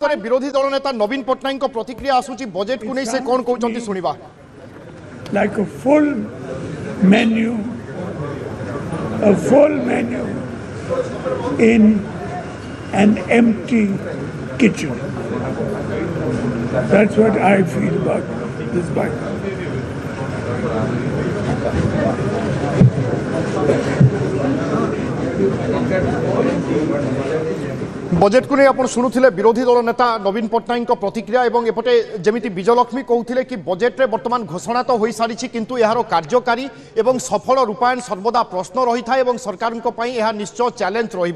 विरोधी दल नेता नवीन पट्टनायक प्रतिक्रिया आसूची बजेट को नहीं से कौन कहते सुनिबा like a full menu in an empty kitchen. That's what I feel about this budget. Budget को नहीं आप शुणुले विरोधी दल नेता नवीन पट्टनायक प्रतिक्रिया एवं एपटे जमी विजयलक्ष्मी कहते कि बजेट्रे बर्तमान घोषणा तो हो सारी किंतु यार कार्यकारी एवं सफल रूपायन सर्वदा प्रश्न रही था सरकार यह निश्चय चैलेंज रही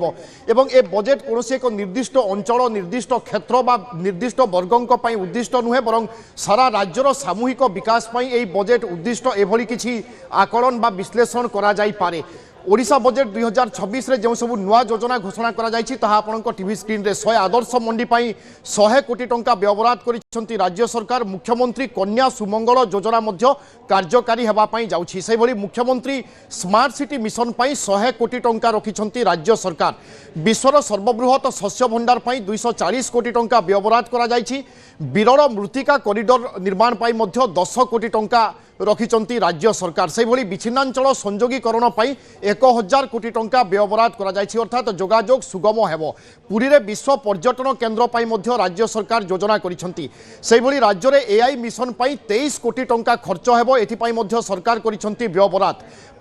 ए बजेट कौन एक निर्दिष्ट अंचल निर्दिष्ट क्षेत्र बा निर्दिष्ट वर्गों उद्दिष्ट नुहे बर सारा राज्यर सामूहिक विकास बजेट उद्दिष्ट एभली किसी आकलन बा विश्लेषण करा जाई पारे। ओडिशा बजेट 2026 रे जो सब नुआ योजना घोषणा करा जायछि ताहा आपनक टीवी स्क्रीन रे 100 आदर्श मंडी पाई 100 कोटी टंका व्यवहार करिसंती राज्य सरकार। मुख्यमंत्री कन्या सुमंगल योजना मध्य कार्यकारी हेबा पाई जाउछि सेहि भली मुख्यमंत्री स्मार्ट सिटी मिशन पाई 100 कोटी टंका रखिसंती राज्य सरकार। विश्वर सर्वबृहत शस्य भंडार पाई 240 कोटी टंका व्यवहार करा जायछि। विरल मृत्तिका कॉरिडोर निर्माण पाई मध्य 10 कोटी टंका रखिंट राज्य सरकार। से भली विच्छिन्नांचल संयोगीकरण पाई 1000 कोटी टंका व्यवहार करा जायछि अर्थात जोगाजोग सुगम हेबो। पुरी रे विश्व पर्यटन केन्द्र पाई मध्य राज्य सरकार योजना करिसंती। से भली राज्य रे एआई मिशन पाई 23 कोटी टंका खर्च हेबो एथि पाई मध्य सरकार करिसंती व्यवहार।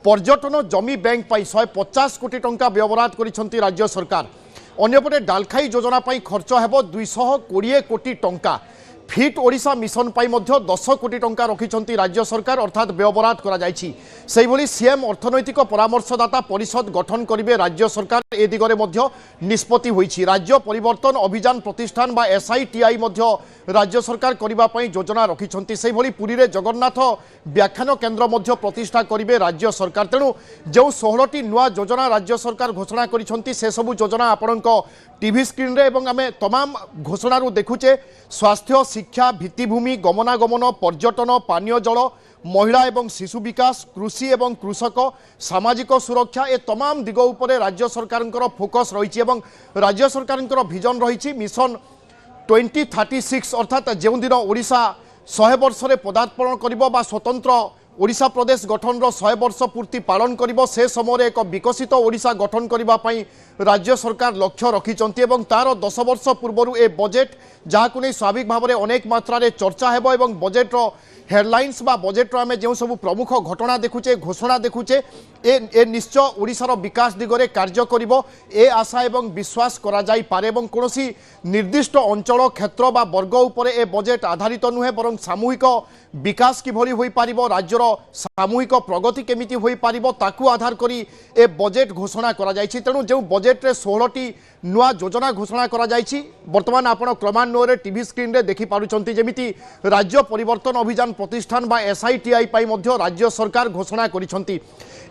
पर्यटन जमी बैंक पाई 150 कोटी टंका व्यवहार करिसंती राज्य सरकार। अन्यपटे डालखाई योजना पाई खर्च हेबो 220 कोटी टंका। फिट ओडिशा मिशन पाई मध्य 10 कोटी टंका रखिंट राज्य सरकार अर्थात व्यवहार करा जायछि। सेहि भली सीएम अर्थनैतिक परामर्शदाता परिषद गठन करिवे राज्य सरकार ए दिगरे मध्य निष्पत्ति होईछि। राज्य परिवर्तन अभियान प्रतिष्ठान बा एसआईटीआई मध्य राज्य सरकार करिबा पई योजना रखिंट। सेहि भली पुरी रे जगन्नाथ व्याख्यान केन्द्र मध्य प्रतिष्ठा करिवे राज्य सरकार। तेणु जो 16टी नुआ योजना राज्य सरकार घोषणा करिसंती से सब योजना आपणक टीवी स्क्रीन रे एवं आमे तमाम घोषणा देखुचे स्वास्थ्य शिक्षा भित्तिभूमि गमनागमन पर्यटन पानीय जल महिला एवं शिशु विकास कृषि एवं कृषक सामाजिक सुरक्षा ए तमाम दिग उपरे राज्य सरकार फोकस रही राज्य सरकार विजन रही मिशन 2036 अर्थात जो दिन ओडिशा 100 वर्ष रे पदार्पण करिबो बा स्वतंत्र ओडिशा प्रदेश गठन 100 वर्ष पूर्ति पालन करिबो से समय एक विकसित ओडिशा गठन करिबा पई राज्य सरकार लक्ष्य रखिचंती एवं तार 10 वर्ष पूर्व ए बजेट जहां नहीं स्वाभाविक भाव में अनेक मात्रा रे चर्चा हेबो एवं बजेट हेडलाइंस बा बजेट आमे जो सब प्रमुख घटना देखुचे घोषणा देखुचे ए निश्चय ओडिशार विकास दिगरे कार्य करिबो ए आशा एवं विश्वास करा जाई पारे एवं कोनोसी निर्दिष्ट अंचल क्षेत्र बा वर्ग उपरे ए बजेट आधारित नुहे बरं सामूहिक विकास किभली होई पारिबो राज्यर सामूहिक प्रगति केमिति होई पारिबो ताकू आधार करी ए बजेट घोषणा करा जायछि। तेणु जो बजेट रे 16टी नुआ योजना घोषणा करा जायछि वर्तमान आपण क्रमान्वये टीवी स्क्रीन रे देखि पारुचंती जेमिति राज्य परिवर्तन अभियान प्रतिष्ठान बा एसआईटीआई पाई मध्य राज्य सरकार घोषणा करिसंती।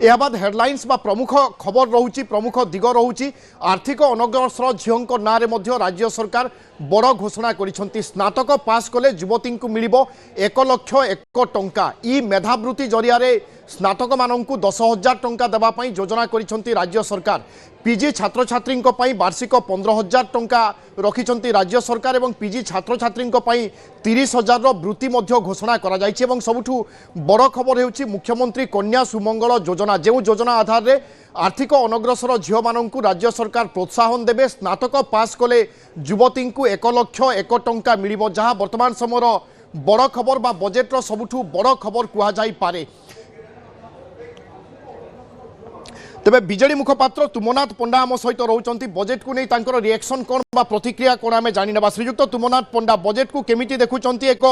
एहा बाद हेडलाइंस बा प्रमुख खबर रहुची प्रमुख दिग रहुची आर्थिक अनग्रसर झियोंक नारे मध्य राज्य सरकार बड़ घोषणा करिसंती। स्नातक पास कले युवती को मिलिबो 1,01,000 टंका। ई मेधावृत्ति जरिया रे स्नातक मानंकु 10,000 टंका देबा पई योजना करिसंती राज्य सरकार। पीजी छात्र छात्री वार्षिक 15,000 टंका रखिंट राज्य सरकार एवं पीजी छात्र छात्री 30,000 वृत्ति मध्य घोषणा करा जायछि। एवं सबुठु बड़ खबर हेउछि मुख्यमंत्री कन्या सुमंगल योजना जो योजना आधार रे आर्थिक अनग्रसर झील मानू राज्य सरकार प्रोत्साहन देवे। स्नातक पास कले युवती को 1,01,000 टंका मिलिबो जहां वर्तमान समय बड़ खबर बा बजेट्र सबुठु बड़ खबर कुहा जाई पारे। तेबे बीजेडी मुखपात्र तुमनाथ पंडा आम सहित रोचंती बजेट को नहीं तांकर रिएक्शन कौन बा प्रतिक्रिया कौन आम जानी नेबा। श्रीयुक्त तुमनाथ पंडा बजेट को केमिति देखुचंती एक